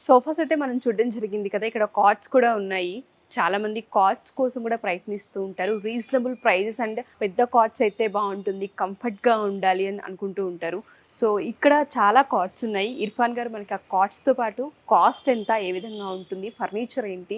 Sofas అయితే మనం చూడడం జరిగింది కదా. ఇక్కడ కాట్స్ కూడా ఉన్నాయి. చాలా మంది కాట్స్ కోసం కూడా ప్రయత్నిస్తూ ఉంటారు. రీజనబుల్ ప్రైజెస్ అండ్ పెద్ద కాట్స్ అయితే బాగుంటుంది, కంఫర్ట్గా ఉండాలి అని అనుకుంటూ ఉంటారు. సో ఇక్కడ చాలా కాట్స్ ఉన్నాయి. ఇర్ఫాన్ గారు మనకి ఆ కాట్స్తో పాటు కాస్ట్ ఎంత, ఏ విధంగా ఉంటుంది, ఫర్నిచర్ ఏంటి,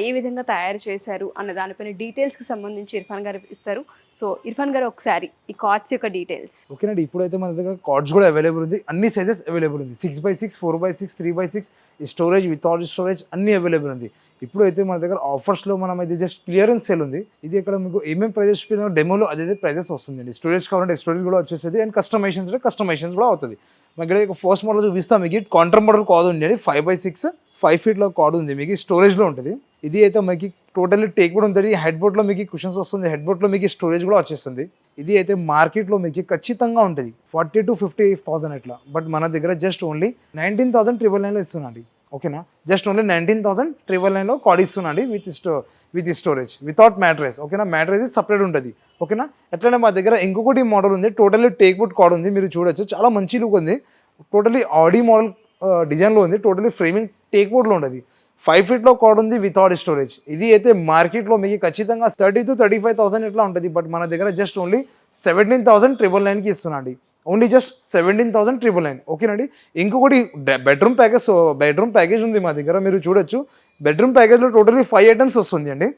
ఏ విధంగా తయారు చేశారు అన్న దానిపైన డీటెయిల్స్కి సంబంధించి ఇర్ఫాన్ గారు ఇస్తారు. సో ఇర్ఫాన్ గారు ఒకసారి ఈ కాట్స్ యొక్క డీటెయిల్స్. ఓకేనండి, ఇప్పుడైతే మన దగ్గర కార్డ్స్ కూడా అవైలబుల్ ఉంది. అన్ని సైజెస్ అవైలబుల్ ఉంది. 6x6, 4x6, 3x6, storage without storage అన్ని అవైలబుల్ ఉంది. ఇప్పుడు అయితే మన దగ్గర ఆఫర్స్లో మనం అయితే జస్ట్ క్లియరెన్స్ సేల్ ఉంది. ఇది ఇక్కడ మీకు ఏమేమి ప్రైజెస్ డెమోలో అదే ప్రైజెస్ వస్తుందండి. స్టోరేజ్ కావాలంటే స్టోరేజ్ కూడా వచ్చేస్తుంది అండ్ కస్టమైజేషన్స్ కూడా అవుతుంది. మనకి ఇక్కడ ఫస్ట్ మోడల్ చూపిస్తాం. మీకు కాంట్రా మోడల్ కార్డ్ ఉంది, 5x6 5 ఫీట్లో కార్డ్ ఉంది. మీకు స్టోరేజ్లో ఉంటుంది. ఇది అయితే మనకి టోటల్లీ టేక్ కూడా ఉంటుంది. హెడ్ బోర్డ్లో మీకు కుషన్స్ వస్తుంది. హెడ్ బోర్డ్లో మీకు స్టోరేజ్ కూడా వచ్చేస్తుంది. ఇది అయితే మార్కెట్లో మీకు ఖచ్చితంగా ఉంటుంది 40,000 to 50,000 అట్లా. బట్ మన దగ్గర జస్ట్ ఓన్లీ 19,999లో ఇస్తున్నాండి. ఓకేనా, జస్ట్ ఓన్లీ 19,999లో కార్డ్ ఇస్తున్నాండి విత్ స్టోరేజ్ వితౌట్ మ్యాట్రెస్. ఓకేనా, మ్యాట్రెస్ సపరేట్ ఉంటుంది. ఓకేనా, ఎట్లనే మా దగ్గర ఇంకొకటి మోడల్ ఉంది, టోటల్లీ టేక్ వుడ్ కార్డ్ ఉంది. మీరు చూడొచ్చు, చాలా మంచి లుక్ ఉంది. టోటల్లీ ఆడీ మోడల్ డిజైన్లో ఉంది. టోటల్లీ ఫ్రేమింగ్ టేక్ వుడ్లో ఉంటుంది. 5 ఫీట్లో కార్డ్ ఉంది వితౌట్ స్టోరేజ్. ఇది అయితే మార్కెట్లో మీకు ఖచ్చితంగా 30,000 to 35,000 ఇట్లా ఉంటుంది. బట్ మన దగ్గర జస్ట్ ఓన్లీ 17,999కి ఇస్తున్నాండి. Only just 17,999. ఓకేనండి. ఇంకొకటి బెడ్రూమ్ ప్యాకేజ్ ఉంది మా దగ్గర. మీరు చూడొచ్చు, బెడ్రూమ్ ప్యాకేజ్లో టోటలీ 5 ఐటమ్స్ వస్తుంది అండి.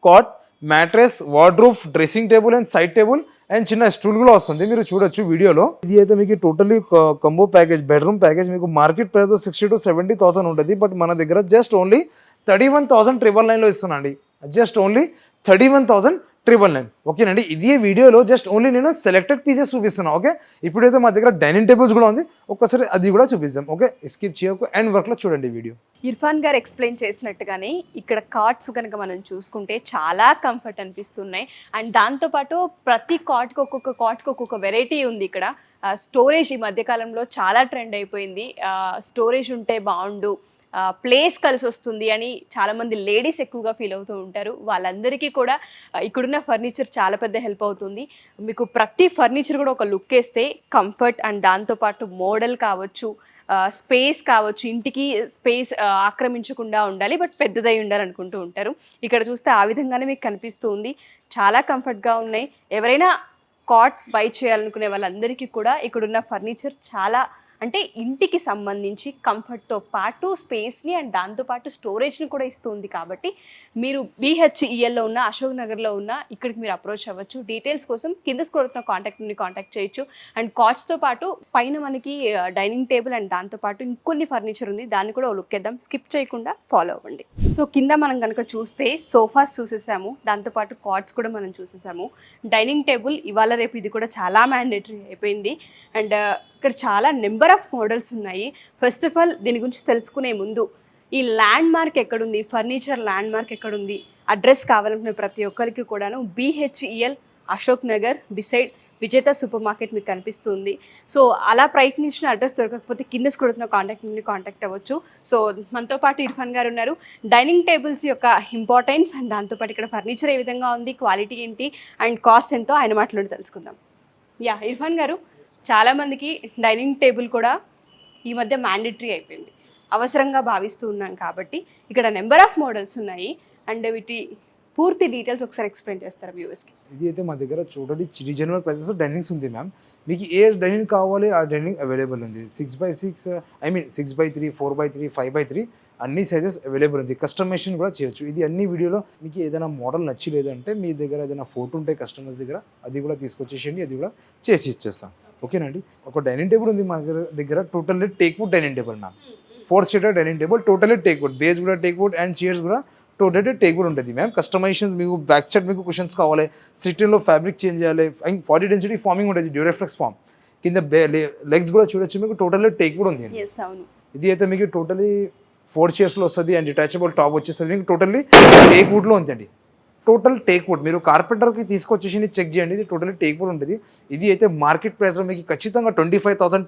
Cot, mattress, wardrobe, dressing table and side table and చిన్న స్టూల్ కూడా వస్తుంది. మీరు చూడొచ్చు వీడియోలో. ఇది అయితే మీకు totally combo package, bedroom package మీకు మార్కెట్ ప్రైస్ 60,000 to 70,000 ఉంటుంది. బట్ మన దగ్గర జస్ట్ ఓన్లీ 31,999లో ఇస్తున్నాండి. Just only 31,999. ఓకేనండి. ఇదే వీడియోలో జస్ట్ ఓన్లీ నేను సెలెక్టెడ్ పీసెస్ చూపిస్తున్నాను. ఓకే, ఇప్పుడైతే మా దగ్గర డైనింగ్ టేబుల్స్ కూడా ఉంది. ఒక్కసారి అది కూడా చూపిస్తాం. ఓకే, స్కిప్ చేయకు అండ్ వర్క్లో చూడండి వీడియో. ఇర్ఫాన్ గారు ఎక్స్ప్లెయిన్ చేసినట్టుగానే ఇక్కడ కార్డ్స్ కనుక మనం చూసుకుంటే చాలా కంఫర్ట్ అనిపిస్తున్నాయి. అండ్ దాంతోపాటు ప్రతి కార్డ్కి ఒక్కొక్క వెరైటీ ఉంది. ఇక్కడ స్టోరేజ్ ఈ మధ్యకాలంలో చాలా ట్రెండ్ అయిపోయింది. స్టోరేజ్ ఉంటే బాగుండు, ప్లేస్ కలిసి వస్తుంది అని చాలామంది లేడీస్ ఎక్కువగా ఫీల్ అవుతూ ఉంటారు. వాళ్ళందరికీ కూడా ఇక్కడున్న ఫర్నిచర్ చాలా పెద్ద హెల్ప్ అవుతుంది. మీకు ప్రతి ఫర్నిచర్ కూడా ఒక లుక్ వేస్తే కంఫర్ట్ అండ్ దాంతోపాటు మోడల్ కావచ్చు, స్పేస్ కావచ్చు, ఇంటికి స్పేస్ ఆక్రమించకుండా ఉండాలి, బట్ పెద్దదై ఉండాలనుకుంటూ ఉంటారు. ఇక్కడ చూస్తే ఆ విధంగానే మీకు కనిపిస్తూ ఉంది. చాలా కంఫర్ట్గా ఉన్నాయి. ఎవరైనా కాట్ బై చేయాలనుకునే వాళ్ళందరికీ కూడా ఇక్కడున్న ఫర్నిచర్ చాలా అంటే ఇంటికి సంబంధించి కంఫర్ట్తో పాటు స్పేస్ని అండ్ దాంతోపాటు స్టోరేజ్ని కూడా ఇస్తుంది. కాబట్టి మీరు BHELలో ఉన్న, అశోక్ నగర్లో ఉన్న ఇక్కడికి మీరు అప్రోచ్ అవ్వచ్చు. డీటెయిల్స్ కోసం కింద స్క్రోల్ అవుతున్న కాంటాక్ట్ని కాంటాక్ట్ చేయొచ్చు. అండ్ కాట్స్తో పాటు పైన మనకి డైనింగ్ టేబుల్ అండ్ దాంతోపాటు ఇంకొన్ని ఫర్నిచర్ ఉంది, దాన్ని కూడా లుక్ వేద్దాం. స్కిప్ చేయకుండా ఫాలో అవ్వండి. సో కింద మనం కనుక చూస్తే సోఫాస్ చూసేసాము, దాంతోపాటు కాట్స్ కూడా మనం చూసేసాము. డైనింగ్ టేబుల్ ఇవాళ రేపు ఇది కూడా చాలా మ్యాండేటరీ అయిపోయింది. అండ్ ఇక్కడ చాలా నెంబర్ ఆఫ్ మోడల్స్ ఉన్నాయి. ఫస్ట్ ఆఫ్ ఆల్ దీని గురించి తెలుసుకునే ముందు ఈ ల్యాండ్ మార్క్ ఎక్కడుంది, ఫర్నిచర్ ల్యాండ్ మార్క్ ఎక్కడుంది, అడ్రస్ కావాలనుకునే ప్రతి ఒక్కరికి కూడాను BHEL అశోక్ నగర్ బిసైడ్ విజేత సూపర్ మార్కెట్ మీకు కనిపిస్తుంది. సో అలా ప్రయత్నించిన అడ్రస్ దొరకకపోతే కింద స్క్రోల్ కాంటాక్ట్ అవ్వచ్చు. సో మనతో పాటు ఇర్ఫాన్ గారు ఉన్నారు. డైనింగ్ టేబుల్స్ యొక్క ఇంపార్టెన్స్ అండ్ దాంతోపాటు ఇక్కడ ఫర్నిచర్ ఏ విధంగా ఉంది, క్వాలిటీ ఏంటి అండ్ కాస్ట్ ఎంతో ఆయన మాటలు తెలుసుకుందాం. ఇర్ఫాన్ గారు, చాలామందికి డైనింగ్ టేబుల్ కూడా ఈ మధ్య మ్యాండేటరీ అయిపోయింది, అవసరంగా భావిస్తూ ఉన్నాం. కాబట్టి ఇక్కడ నెంబర్ ఆఫ్ మోడల్స్ ఉన్నాయి అండ్ వీటి పూర్తి డీటెయిల్స్ ఒకసారి ఎక్స్ప్లెయిన్ చేస్తారు వ్యూవర్స్కి. ఇది అయితే మా దగ్గర చూడండి రీజనబుల్ ప్రైసెస్ డైనింగ్స్ ఉంది మ్యామ్. మీకు ఏ డైనింగ్ కావాలి ఆ డైనింగ్ అవైలబుల్ ఉంది. 6x6 6x3, 4x3, 5x3 అన్ని సైజెస్ అవైలబుల్ ఉంది. కస్టమైజేషన్ కూడా చేయొచ్చు. ఇది అన్ని వీడియోలో మీకు ఏదైనా మోడల్ నచ్చలేదంటే మీ దగ్గర ఏదైనా ఫోటో ఉంటే కస్టమర్స్ దగ్గర అది కూడా తీసుకొచ్చేసేయండి, అది కూడా చేసి ఇచ్చేస్తాం. ఓకేనండి. ఒక డైనింగ్ టేబుల్ ఉంది మా దగ్గర, totally teak wood dining table ma'am. 4-seater dining table, totally teak wood, base కూడా టేక్ వుడ్ అండ్ చైర్స్ కూడా టోటల్లీ టేక్ వుడ్ ఉంటుంది మ్యామ్. కస్టమైజేషన్స్ మీకు బ్యాక్ సైడ్ మీకు కుషన్స్ కావాలి, సిట్టింగ్లో ఫ్యాబ్రిక్ చేంజ్ చేయాలి, 40 డెన్సిటీ ఫార్మింగ్ ఉంటుంది, డ్యూరెఫ్లెక్స్ ఫామ్. కింద లెగ్స్ కూడా చూడొచ్చు, మీకు టోటల్లీ టేక్ వుడ్ ఉంది. ఇది అయితే మీకు టోటలీ 4 చైర్స్లో వస్తుంది అండ్ డిటాచబుల్ టాప్ వచ్చేస్తుంది. మీకు టోటల్లీ టేక్ వుడ్లో ఉందండి. Total teak wood. మీరు కార్పెంటర్కి తీసుకొచ్చేసి చెక్ చేయండి, ఇది టోటల్లీ టేక్ వుడ్ ఉంటుంది. ఇది అయితే మార్కెట్ ప్రైస్లో మీకు ఖచ్చితంగా 25,000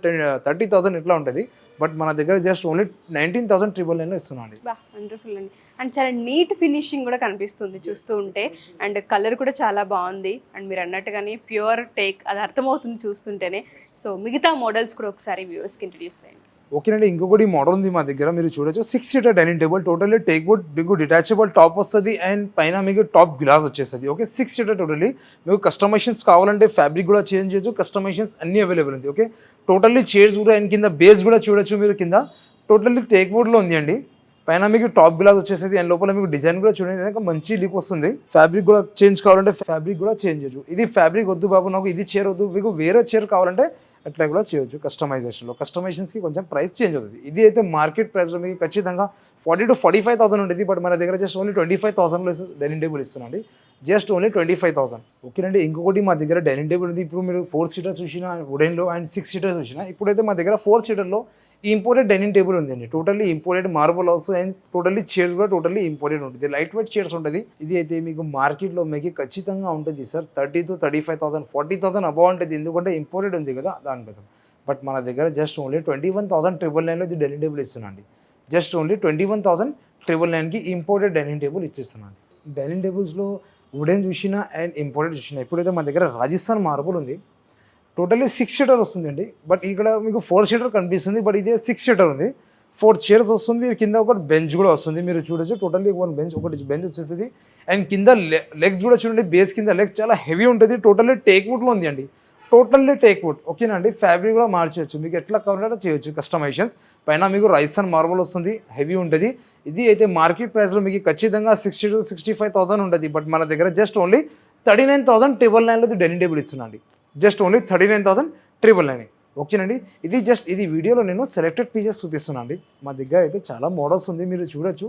30,000 ఇట్లా ఉంటుంది. బట్ మన దగ్గర జస్ట్ ఓన్లీ 19,999లో ఇస్తున్నాం అండి. వండర్ఫుల్ అండి. అండ్ చాలా నీట్ ఫినిషింగ్ కూడా కనిపిస్తుంది చూస్తూ ఉంటే. అండ్ కలర్ కూడా చాలా బాగుంది. అండ్ మీరు అన్నట్టుగానే ప్యూర్ టేక్, అది అర్థమవుతుంది చూస్తుంటేనే. సో మిగతా మోడల్స్ కూడా ఒకసారి వ్యూవర్స్కి ఇంట్రడ్యూస్ చేయండి. ఓకేనండి, ఇంకొకటి మోడల్ ఉంది మా దగ్గర, మీరు చూడొచ్చు 6 seater dining table, totally teak wood, మీకు డిటాచబుల్ టాప్ వస్తుంది అండ్ పైన మీకు టాప్ గ్లాస్ వచ్చేస్తుంది. Okay, 6 seater totally. మీకు కస్టమైజేషన్స్ కావాలంటే ఫ్యాబ్రిక్ కూడా చేంజ్ చేయొచ్చు, కస్టమైజేషన్స్ అన్ని అవైలబుల్ ఉంది. ఓకే, టోటల్లీ చైర్స్ కూడా అండ్ కింద బేస్ కూడా చూడొచ్చు మీరు, కింద టోటల్లీ టేక్ వుడ్లో ఉంది అండి. పైన మీకు టాప్ గ్లాస్ వచ్చేస్తుంది అండ్ లోపల మీకు డిజైన్ కూడా చూడండి మంచి లుక్ వస్తుంది. ఫ్యాబ్రిక్ కూడా చేంజ్ కావాలంటే ఫ్యాబ్రిక్ కూడా చేంజ్ చేయొచ్చు. ఇది ఫ్యాబ్రిక్ వద్దు బాబు నాకు ఇది చైర్ వద్దు, మీకు వేరే చైర్ కావాలంటే అట్లా కూడా చేయొచ్చు. కస్టమైజేషన్కి కొంచెం ప్రైస్ చేంజ్ అవుతుంది. ఇది అయితే మార్కెట్ ప్రైస్లో మీకు ఖచ్చితంగా 40,000 to 45,000 ఉంటుంది. బట్ మన దగ్గర జస్ట్ ఓన్లీ 25,000లో డైనింగ్ టేబుల్ ఇస్తున్నాండి, జస్ట్ ఓన్లీ 25,000. ఓకేనండి, ఇంకొకటి మా దగ్గర డైనింగ్ టేబుల్ ఉంది. ఇప్పుడు మీరు 4 సీటర్స్ చూసినా వుడెన్లో అండ్ 6 సీటర్స్ చూసినా, ఇప్పుడైతే మా దగ్గర 4 సీటర్లో ఇంపోర్టెడ్ డైనింగ్ టేబుల్ ఉందండి. Totally imported marble also and totally chairs కూడా టోటల్లీ ఇంపోర్టెడ్ ఉంటుంది. లైట్ వెయిట్ చైర్స్ ఉంటుంది. ఇది అయితే మీకు మార్కెట్లో మీకు ఖచ్చితంగా ఉంటుంది సార్ 30,000 to 35,000, 40,000 అబౌవ్ ఉంటుంది. ఎందుకంటే ఇంపోర్టెడ్ ఉంది కదా దానికోసం. బట్ మన దగ్గర జస్ట్ ఓన్లీ 21,999లో ఇది డైనింగ్ టేబుల్ ఇస్తున్నాండి. జస్ట్ ఓన్లీ 21,999కి ఇంపోర్టెడ్ డైనింగ్ టేబుల్ ఇచ్చిస్తున్నాను. డైనింగ్ టేబుల్స్లో వుడెన్ చూసినా అండ్ ఇంపోర్టెడ్ చూసినా, ఇప్పుడైతే మన దగ్గర రాజస్థాన్ మార్బుల్ ఉంది. టోటల్లీ 6 సీటర్ వస్తుందండి. బట్ ఇక్కడ మీకు 4 సీటర్ కనిపిస్తుంది, బట్ ఇదే 6 సీటర్ ఉంది. 4 చైర్స్ వస్తుంది, కింద ఒక బెంచ్ కూడా వస్తుంది. మీరు చూడొచ్చు టోటల్లీ ఒకటి బెంచ్ వచ్చేస్తుంది అండ్ కింద లెగ్స్ కూడా చూడండి, బేస్ కింద లెగ్స్ చాలా హెవీ ఉంటుంది. టోటల్లీ టేక్ వుడ్లో ఉంది అండి, టోటల్లీ టేక్ వుడ్. ఓకేనండి, ఫ్యాబ్రిక్ కూడా మార్చవచ్చు, మీకు ఎట్లా కావాలంటే చేయొచ్చు కస్టమైజేషన్స్. పైన మీకు రాజస్థాన్ మార్బుల్ వస్తుంది, హెవీ ఉంటుంది. ఇది అయితే మార్కెట్ ప్రైస్లో మీకు ఖచ్చితంగా 60,000 to 65,000 ఉంటుంది. బట్ మన దగ్గర జస్ట్ ఓన్లీ 39,999లో డైనింగ్ టేబుల్ ఇస్తున్నాండి. Just only 39,999. ఓకేనండి, ఇది వీడియోలో నేను సెలెక్టెడ్ పీసెస్ చూపిస్తున్నాను అండి. మా దగ్గర అయితే చాలా మోడల్స్ ఉంది, మీరు చూడొచ్చు.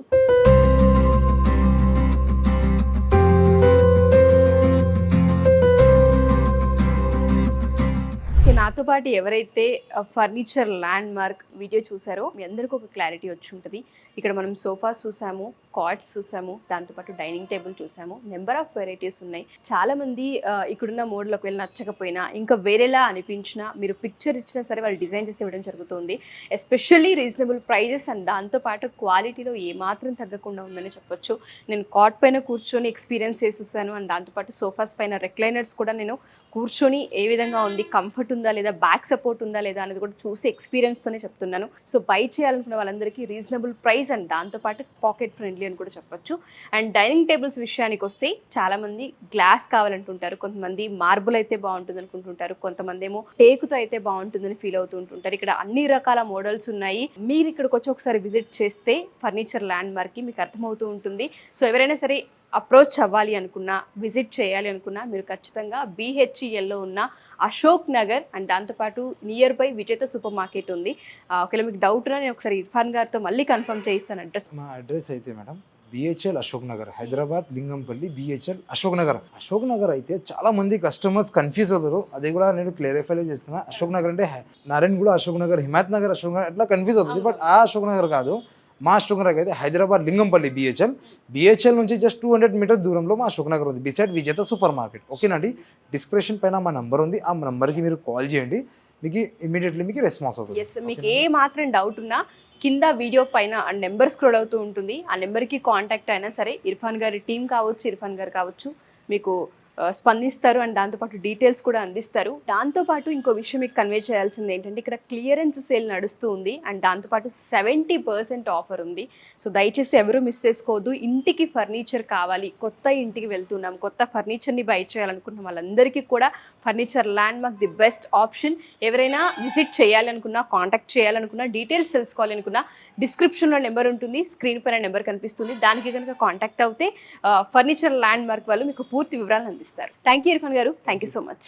సో నాతో పాటు ఎవరైతే ఫర్నిచర్ ల్యాండ్ మార్క్ వీడియో చూసారో మీ అందరికీ ఒక క్లారిటీ వచ్చి ఉంటుంది. ఇక్కడ మనం సోఫాస్ చూసాము, కాట్స్ చూసాము, దాంతోపాటు డైనింగ్ టేబుల్ చూసాము. నెంబర్ ఆఫ్ వెరైటీస్ ఉన్నాయి. చాలామంది ఇక్కడున్న మోడల్లోకి వెళ్ళి నచ్చకపోయినా ఇంకా వేరేలా అనిపించినా మీరు పిక్చర్ ఇచ్చినా సరే వాళ్ళు డిజైన్ చేసి ఇవ్వడం జరుగుతుంది. ఎస్పెషల్లీ రీజనబుల్ ప్రైజెస్ అండ్ దాంతోపాటు క్వాలిటీలో ఏమాత్రం తగ్గకుండా ఉందని చెప్పొచ్చు. నేను కాట్ పైన కూర్చొని ఎక్స్పీరియన్స్ చేసి చూసాను అండ్ దాంతోపాటు సోఫాస్ పైన రెక్లైనర్స్ కూడా నేను కూర్చొని ఏ విధంగా ఉంది, కంఫర్ట్ ఉందా లేదా, బ్యాక్ సపోర్ట్ ఉందా లేదా అనేది కూడా చూసి ఎక్స్పీరియన్స్తోనే చెప్తున్నాను. సో బై చేయాలనుకున్న వాళ్ళందరికీ రీజనబుల్ ప్రైస్ అండ్ దాంతోపాటు పాకెట్ ఫ్రెండ్లీ అని కూడా చెప్పొచ్చు. అండ్ డైనింగ్ టేబుల్స్ విషయానికి వస్తే చాలామంది గ్లాస్ కావాలంటుంటారు, కొంతమంది మార్బుల్ అయితే బాగుంటుంది అనుకుంటుంటారు, కొంతమంది ఏమో టేకుతో అయితే బాగుంటుందని ఫీల్ అవుతూ ఉంటుంటారు. ఇక్కడ అన్ని రకాల మోడల్స్ ఉన్నాయి. మీరు ఇక్కడికి వచ్చి ఒకసారి విజిట్ చేస్తే ఫర్నిచర్ ల్యాండ్ మార్క్కి మీకు అర్థమవుతూ ఉంటుంది. సో ఎవరైనా సరే అప్రోచ్ అవ్వాలి అనుకున్నా, విజిట్ చేయాలి అనుకున్నా మీరు ఖచ్చితంగా BHELలో ఉన్న అశోక్ నగర్ అండ్ దాంతోపాటు నియర్ బై విజేత సూపర్ మార్కెట్ ఉంది. ఒకవేళ మీకు డౌట్ ఉన్నా నేను ఒకసారి ఇర్ఫాన్ గారితో మళ్ళీ కన్ఫర్మ్ చేయిస్తాను అడ్రస్. మా అడ్రస్ అయితే madam BHL Ashok Nagar, Hyderabad Lingampalli. BHL Ashok Nagar అయితే చాలా మంది కస్టమర్స్ కన్ఫ్యూజ్ అవుతారు. అది కూడా నేను క్లారిఫై చేస్తున్నా. అశోక్ నగర్ అంటే నారాయణగూడ అశోక్ నగర్, హిమాయత్ నగర్ అశోక్ నగర్ అట్లా కన్ఫ్యూజ్ అవుతుంది. బట్ ఆ అశోక్ నగర్ కాదు, మా అశోక్ నగర్ అయితే హైదరాబాద్ లింగంపల్లి BHL నుంచి జస్ట్ 200 మీటర్స్ దూరంలో మా అశోక్ నగర్ ఉంది, బిసైడ్ విజేత సూపర్ మార్కెట్. ఓకేనండి, డిస్క్రిప్షన్ పైన మా నంబర్ ఉంది, ఆ నెంబర్కి మీరు కాల్ చేయండి, మీకు ఇమీడియట్లీ మీకు రెస్పాన్స్ అవుతుంది. ఎస్, మీకు ఏ మాత్రం డౌట్ ఉన్నా కింద వీడియో పైన ఆ నెంబర్ స్క్రోల్ అవుతూ ఉంటుంది. ఆ నెంబర్కి కాంటాక్ట్ అయినా సరే ఇర్ఫాన్ గారి టీం కావచ్చు, ఇర్ఫాన్ గారు కావచ్చు, మీకు స్పందిస్తారు అండ్ దాంతోపాటు డీటెయిల్స్ కూడా అందిస్తారు. దాంతోపాటు ఇంకో విషయం మీకు కన్వే చేయాల్సింది ఏంటంటే ఇక్కడ క్లియరెన్స్ సేల్ నడుస్తూ ఉంది అండ్ దాంతోపాటు 70% ఆఫర్ ఉంది. సో దయచేసి ఎవరు మిస్ చేసుకోవద్దు. ఇంటికి ఫర్నిచర్ కావాలి, కొత్త ఇంటికి వెళ్తున్నాం, కొత్త ఫర్నిచర్ని బై చేయాలనుకుంటున్న వాళ్ళందరికీ కూడా furniture land mark the best option. ఎవరైనా విజిట్ చేయాలనుకున్నా, కాంటాక్ట్ చేయాలనుకున్నా, డీటెయిల్స్ తెలుసుకోవాలనుకున్నా డిస్క్రిప్షన్లో నెంబర్ ఉంటుంది, స్క్రీన్ పైన నెంబర్ కనిపిస్తుంది, దానికి కనుక కాంటాక్ట్ అవుతే ఫర్నిచర్ ల్యాండ్ మార్క్ వాళ్ళు మీకు పూర్తి వివరాలు అందిస్తారు. థ్యాంక్ యూ ఇర్ఫాన్ గారు, థ్యాంక్ యూ సో మచ్.